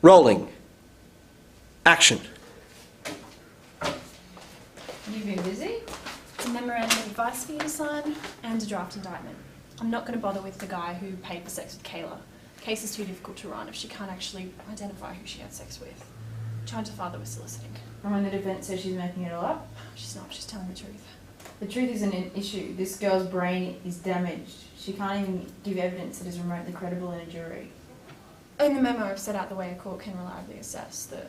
Rolling. Action. You've been busy? A memorandum of advice for you to sign and a draft indictment. I'm not going to bother with the guy who paid for sex with Kayla. The case is too difficult to run if she can't actually identify who she had sex with. Charge the father with soliciting. And when the defence says she's making it all up? She's not, she's telling the truth. The truth isn't an issue. This girl's brain is damaged. She can't even give evidence that is remotely credible in a jury. In the memo, I've set out the way a court can reliably assess the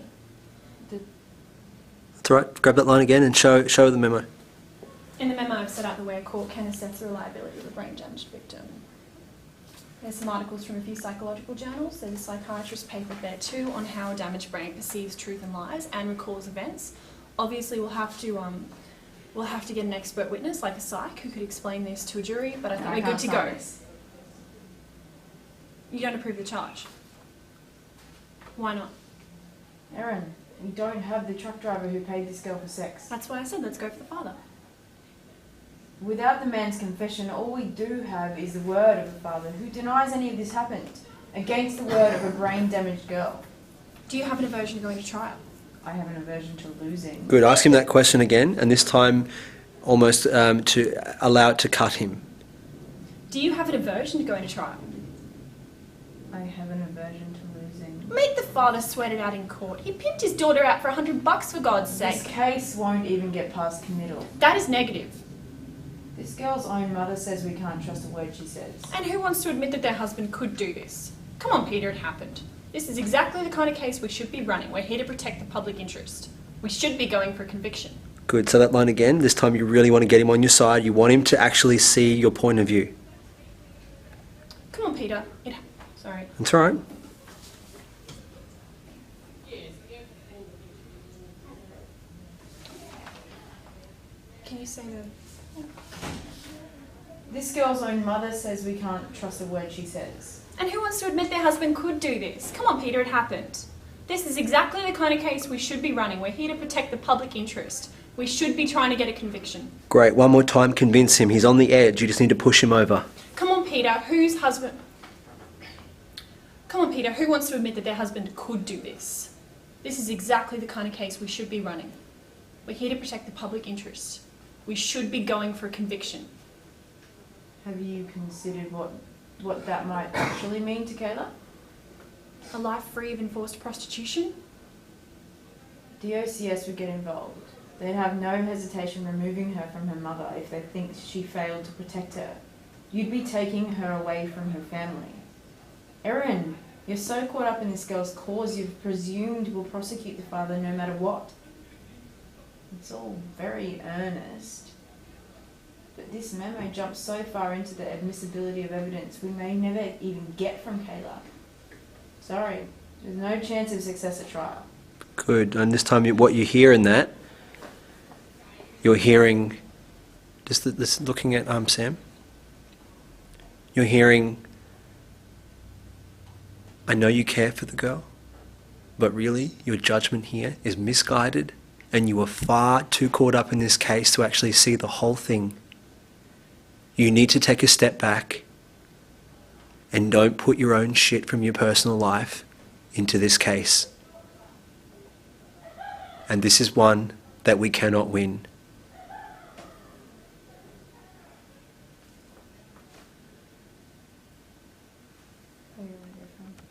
That's all right. Grab that line again and show the memo. In the memo, I've set out the way a court can assess the reliability of a brain-damaged victim. There's some articles from a few psychological journals. There's a psychiatrist paper there too on how a damaged brain perceives truth and lies and recalls events. Obviously, we'll have to get an expert witness, like a psych, who could explain this to a jury. But I think we're good to go. You don't approve the charge. Why not? Erin, we don't have the truck driver who paid this girl for sex. That's why I said let's go for the father. Without the man's confession, all we do have is the word of the father, who denies any of this happened, against the word of a brain-damaged girl. Do you have an aversion to going to trial? I have an aversion to losing. Good. Ask him that question again, and this time almost to allow it to cut him. Do you have an aversion to going to trial? I have an aversion to losing. Make the father sweat it out in court. He pimped his daughter out for $100 for God's This sake. case won't even get past committal. That is negative. This girl's own mother says we can't trust a word she says. And who wants to admit that their husband could do this? Come on, Peter, it happened. This is exactly the kind of case we should be running. We're here to protect the public interest. We should be going for conviction. Good. So that line again. This time you really want to get him on your side. You want him to actually see your point of view. Come on, Peter. Sorry. That's all right. Can you say the... This girl's own mother says we can't trust a word she says. And who wants to admit their husband could do this? Come on, Peter, it happened. This is exactly the kind of case we should be running. We're here to protect the public interest. We should be trying to get a conviction. Great. One more time. Convince him. He's on the edge. You just need to push him over. Come on, Peter, whose husband... Come on, Peter, who wants to admit that their husband could do this? This is exactly the kind of case we should be running. We're here to protect the public interest. We should be going for a conviction. Have you considered what that might actually mean to Kayla? A life free of enforced prostitution? The OCS would get involved. They'd have no hesitation removing her from her mother if they think she failed to protect her. You'd be taking her away from her family. Erin, you're so caught up in this girl's cause you've presumed we'll prosecute the father no matter what. It's all very earnest. But this memo jumps so far into the admissibility of evidence we may never even get from Kayla. Sorry, there's no chance of success at trial. Good. And this time what you hear in that, you're hearing, just this looking at Sam, you're hearing, I know you care for the girl, but really your judgment here is misguided and you are far too caught up in this case to actually see the whole thing. You need to take a step back and don't put your own shit from your personal life into this case. And this is one that we cannot win.